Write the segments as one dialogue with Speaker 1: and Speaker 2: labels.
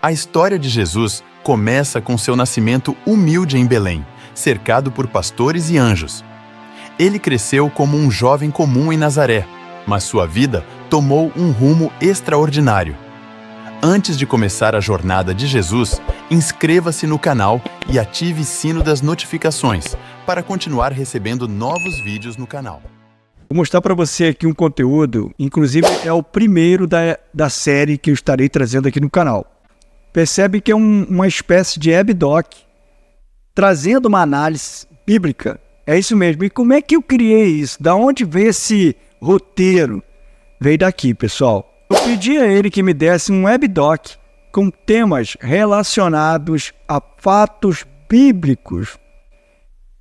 Speaker 1: A história de Jesus começa com seu nascimento humilde em Belém, cercado por pastores e anjos. Ele cresceu como um jovem comum em Nazaré, mas sua vida tomou um rumo extraordinário. Antes de começar a jornada de Jesus, inscreva-se no canal e ative o sino das notificações para continuar recebendo novos vídeos no canal.
Speaker 2: Vou mostrar para você aqui um conteúdo, inclusive é o primeiro da série que eu estarei trazendo aqui no canal. Percebe que é uma espécie de webdoc, trazendo uma análise bíblica. É isso mesmo. E como é que eu criei isso? Da onde veio esse roteiro? Veio daqui, pessoal. Eu pedi a ele que me desse um webdoc com temas relacionados a fatos bíblicos.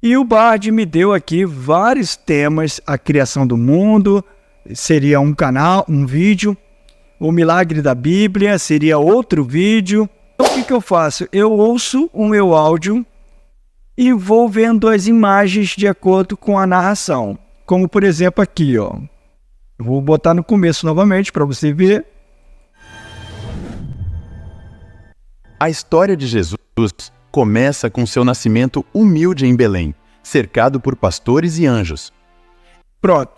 Speaker 2: E o Bard me deu aqui vários temas: a criação do mundo, seria um canal, um vídeo. O milagre da Bíblia seria outro vídeo. Então o que eu faço? Eu ouço o meu áudio e vou vendo as imagens de acordo com a narração. Como por exemplo aqui, ó. Eu vou botar no começo novamente para você ver.
Speaker 1: A história de Jesus começa com seu nascimento humilde em Belém, cercado por pastores e anjos.
Speaker 2: Pronto.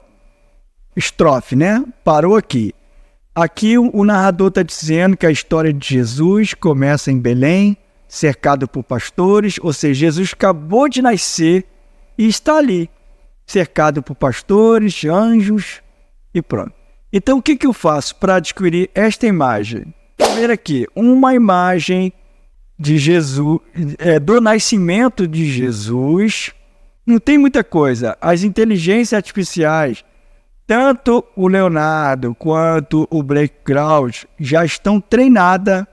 Speaker 2: Estrofe, né? Parou aqui. Aqui o narrador está dizendo que a história de Jesus começa em Belém, cercado por pastores, ou seja, Jesus acabou de nascer e está ali, cercado por pastores, anjos e pronto. Então o que eu faço para adquirir esta imagem? Vou ver aqui, uma imagem de Jesus, do nascimento de Jesus. Não tem muita coisa. As inteligências artificiais, tanto o Leonardo quanto o Background, já estão treinadas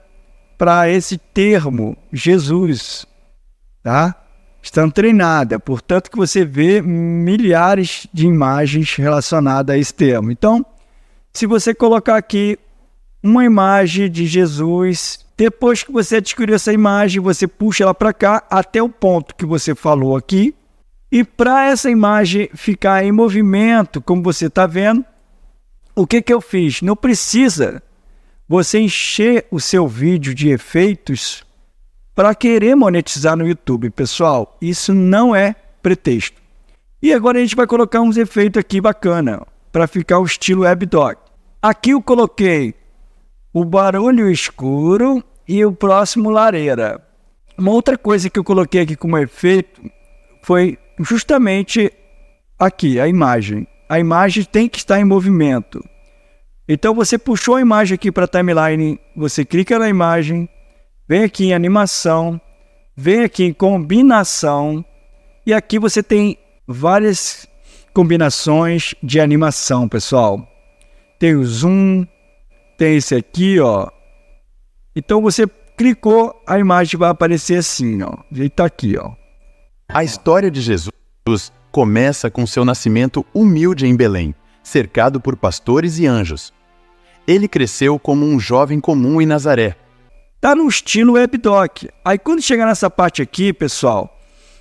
Speaker 2: para esse termo, Jesus, tá? Estão treinadas, portanto que você vê milhares de imagens relacionadas a esse termo. Então, se você colocar aqui uma imagem de Jesus, depois que você adquiriu essa imagem, você puxa ela para cá até o ponto que você falou aqui. E para essa imagem ficar em movimento, como você está vendo, o que eu fiz? Não precisa você encher o seu vídeo de efeitos para querer monetizar no YouTube, pessoal. Isso não é pretexto. E agora a gente vai colocar uns efeitos aqui bacana para ficar o estilo webdoc. Aqui eu coloquei o barulho escuro e o próximo lareira. Uma outra coisa que eu coloquei aqui como efeito foi justamente aqui, a imagem. A imagem tem que estar em movimento. Então você puxou a imagem aqui para a timeline, você clica na imagem, vem aqui em animação, vem aqui em combinação, e aqui você tem várias combinações de animação, pessoal. Tem o zoom, tem esse aqui, ó. Então você clicou, a imagem vai aparecer assim, ó. Ele tá aqui, ó.
Speaker 1: A história de Jesus começa com seu nascimento humilde em Belém, cercado por pastores e anjos. Ele cresceu como um jovem comum em Nazaré.
Speaker 2: Tá no estilo webdoc. Aí quando chegar nessa parte aqui, pessoal,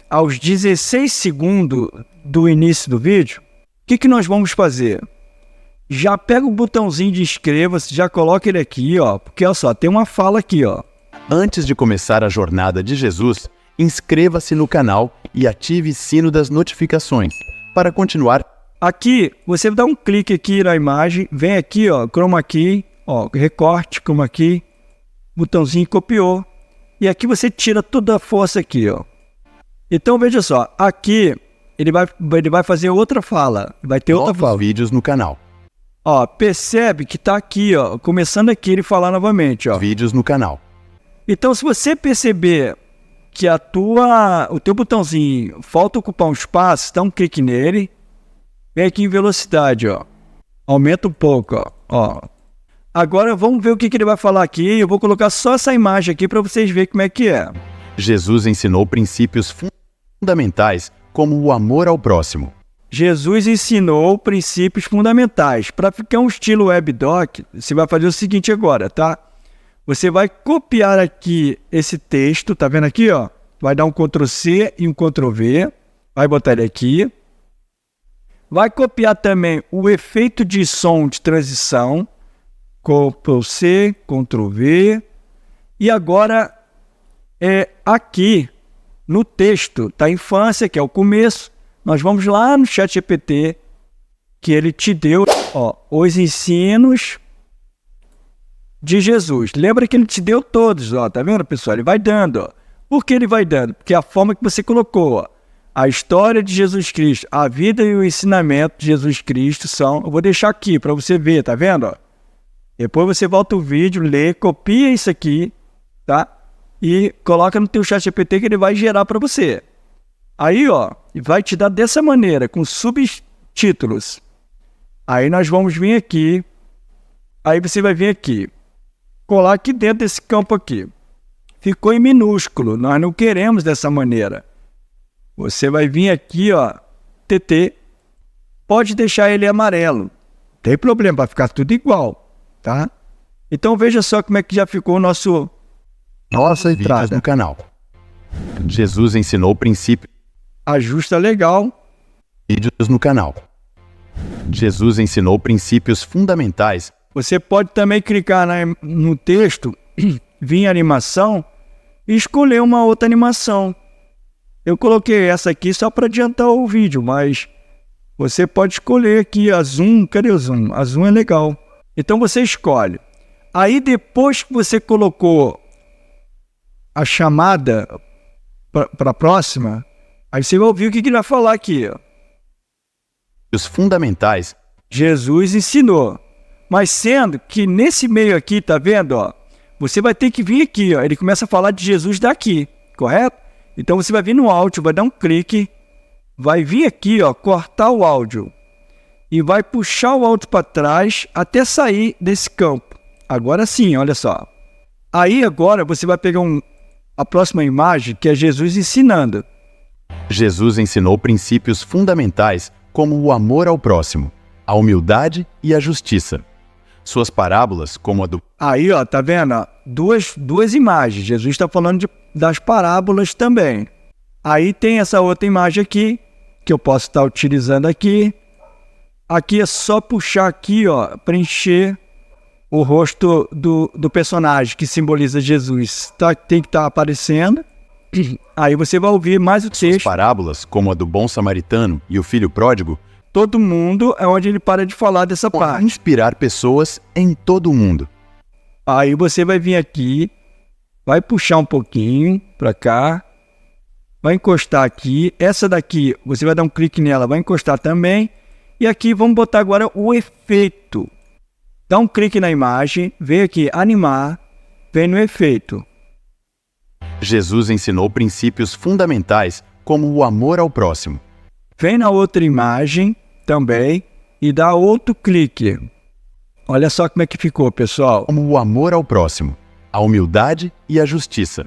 Speaker 2: aos 16 segundos do início do vídeo, o que nós vamos fazer? Já pega o botãozinho de inscreva-se, já coloca ele aqui, ó, porque olha só, tem uma fala aqui, ó.
Speaker 1: Antes de começar a jornada de Jesus, inscreva-se no canal e ative o sino das notificações para continuar.
Speaker 2: Aqui, você dá um clique aqui na imagem, vem aqui, ó, chroma key, ó, recorte, chroma key, botãozinho copiou, e aqui você tira toda a força aqui, ó. Então veja só, aqui ele vai fazer outra fala, vai ter outra fala.
Speaker 1: Vídeos no canal.
Speaker 2: Ó, percebe que tá aqui, ó, começando aqui ele falar novamente, ó.
Speaker 1: Vídeos no canal.
Speaker 2: Então se você perceber que o teu botãozinho falta ocupar um espaço, dá um clique nele, vem aqui em velocidade, ó. Aumenta um pouco, ó. Agora vamos ver o que ele vai falar aqui. Eu vou colocar só essa imagem aqui para vocês verem como é que é.
Speaker 1: Jesus ensinou princípios fundamentais como o amor ao próximo.
Speaker 2: Jesus ensinou princípios fundamentais. Para ficar um estilo webdoc, você vai fazer o seguinte agora, tá? Você vai copiar aqui esse texto, tá vendo aqui, ó? Vai dar um Ctrl+C e um Ctrl+V. Vai botar ele aqui. Vai copiar também o efeito de som de transição. Ctrl+C, Ctrl+V. E agora, aqui no texto da infância, que é o começo, nós vamos lá no ChatGPT, que ele te deu os ensinos de Jesus. Lembra que ele te deu todos, tá vendo, pessoal? Ele vai dando, Por que ele vai dando? Porque a forma que você colocou, a história de Jesus Cristo, a vida e o ensinamento de Jesus Cristo são... Eu vou deixar aqui para você ver, tá vendo? Depois você volta o vídeo, lê, copia isso aqui, tá? E coloca no teu ChatGPT que ele vai gerar para você. Aí, vai te dar dessa maneira, com subtítulos. Aí nós vamos vir aqui. Aí você vai vir aqui. Colar aqui dentro desse campo aqui. Ficou em minúsculo. Nós não queremos dessa maneira. Você vai vir aqui, TT. Pode deixar ele amarelo. Não tem problema, vai ficar tudo igual, tá? Então veja só como é que já ficou nossa entrada.
Speaker 1: Vídeos no canal. Jesus ensinou o princípio.
Speaker 2: Ajusta legal.
Speaker 1: Vídeos no canal. Jesus ensinou princípios fundamentais.
Speaker 2: Você pode também clicar no texto, vir em animação e escolher uma outra animação. Eu coloquei essa aqui só para adiantar o vídeo, mas você pode escolher aqui a Zoom. Cadê o Zoom? A Zoom é legal. Então você escolhe. Aí depois que você colocou a chamada para a próxima, aí você vai ouvir o que ele vai falar aqui.
Speaker 1: Os fundamentais.
Speaker 2: Jesus ensinou. Mas sendo que nesse meio aqui, tá vendo? Você vai ter que vir aqui. Ele começa a falar de Jesus daqui, correto? Então você vai vir no áudio, vai dar um clique, vai vir aqui, cortar o áudio. E vai puxar o áudio para trás até sair desse campo. Agora sim, olha só. Aí agora você vai pegar a próxima imagem, que é Jesus ensinando.
Speaker 1: Jesus ensinou princípios fundamentais como o amor ao próximo, a humildade e a justiça. Suas parábolas, como a do...
Speaker 2: Aí, tá vendo? Duas imagens. Jesus está falando das parábolas também. Aí tem essa outra imagem aqui, que eu posso estar utilizando aqui. Aqui é só puxar aqui, preencher o rosto do personagem que simboliza Jesus. Tem que estar aparecendo. Aí você vai ouvir mais o texto.
Speaker 1: Suas parábolas, como a do bom samaritano e o filho pródigo,
Speaker 2: todo mundo é onde ele para de falar dessa parte.
Speaker 1: Inspirar pessoas em todo o mundo.
Speaker 2: Aí você vai vir aqui, vai puxar um pouquinho para cá, vai encostar aqui. Essa daqui, você vai dar um clique nela, vai encostar também. E aqui vamos botar agora o efeito. Dá um clique na imagem, vem aqui, animar, vem no efeito.
Speaker 1: Jesus ensinou princípios fundamentais como o amor ao próximo.
Speaker 2: Vem na outra imagem também e dá outro clique. Olha só como é que ficou, pessoal.
Speaker 1: Como o amor ao próximo, a humildade e a justiça.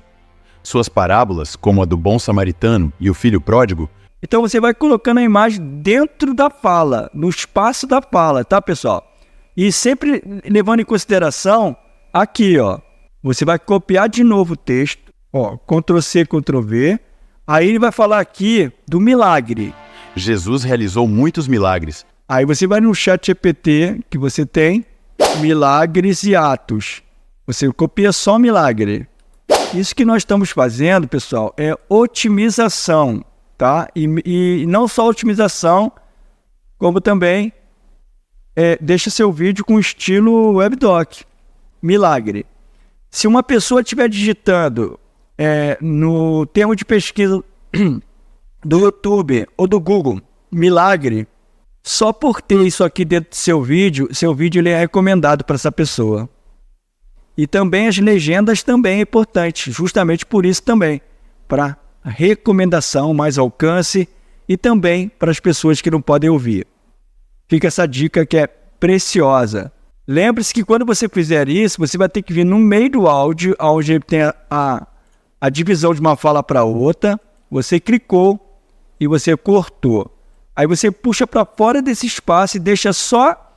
Speaker 1: Suas parábolas, como a do bom samaritano e o filho pródigo.
Speaker 2: Então você vai colocando a imagem dentro da fala, no espaço da fala, tá, pessoal? E sempre levando em consideração aqui, você vai copiar de novo o texto, Ctrl+C, Ctrl+V. Aí ele vai falar aqui do milagre.
Speaker 1: Jesus realizou muitos milagres.
Speaker 2: Aí você vai no ChatGPT que você tem, milagres e atos. Você copia só milagre. Isso que nós estamos fazendo, pessoal, é otimização, tá? E não só otimização, como também deixa seu vídeo com estilo WebDoc. Milagre. Se uma pessoa estiver digitando no termo de pesquisa do YouTube ou do Google, milagre, só por ter isso aqui dentro do seu vídeo ele é recomendado para essa pessoa. E também as legendas também é importante, justamente por isso também, para recomendação, mais alcance e também para as pessoas que não podem ouvir. Fica essa dica que é preciosa. Lembre-se que quando você fizer isso, você vai ter que vir no meio do áudio, onde tem a divisão de uma fala para outra. Você clicou e você cortou. Aí você puxa para fora desse espaço e deixa só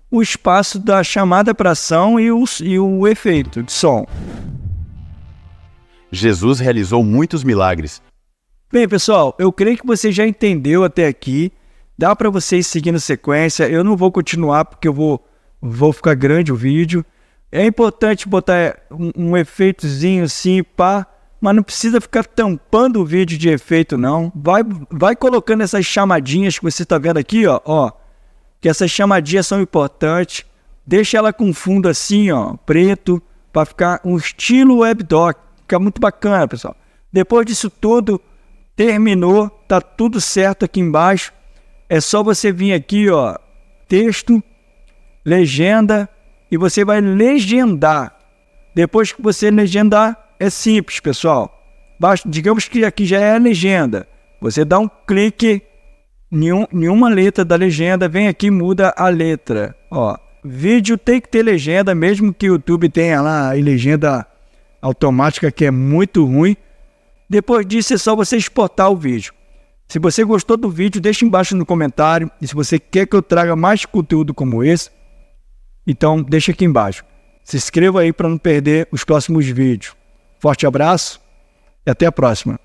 Speaker 2: o espaço da chamada para ação e o efeito de som.
Speaker 1: Jesus realizou muitos milagres.
Speaker 2: Bem, pessoal, eu creio que você já entendeu até aqui. Dá para vocês seguir na sequência. Eu não vou continuar porque eu vou ficar grande o vídeo. É importante botar um efeitozinho assim, pá, mas não precisa ficar tampando o vídeo de efeito, não. Vai colocando essas chamadinhas que você está vendo aqui, ó, que essas chamadinhas são importantes. Deixa ela com fundo assim, ó, preto, para ficar um estilo webdoc. Fica muito bacana, pessoal. Depois disso tudo, terminou, tá tudo certo aqui embaixo. É só você vir aqui, ó, texto, legenda, e você vai legendar. Depois que você legendar, é simples, pessoal. Digamos que aqui já é a legenda. Você dá um clique em uma letra da legenda, vem aqui e muda a letra. Ó, vídeo tem que ter legenda, mesmo que o YouTube tenha lá a legenda automática, que é muito ruim. Depois disso, é só você exportar o vídeo. Se você gostou do vídeo, deixa embaixo no comentário. E se você quer que eu traga mais conteúdo como esse, então deixa aqui embaixo. Se inscreva aí para não perder os próximos vídeos. Forte abraço e até a próxima.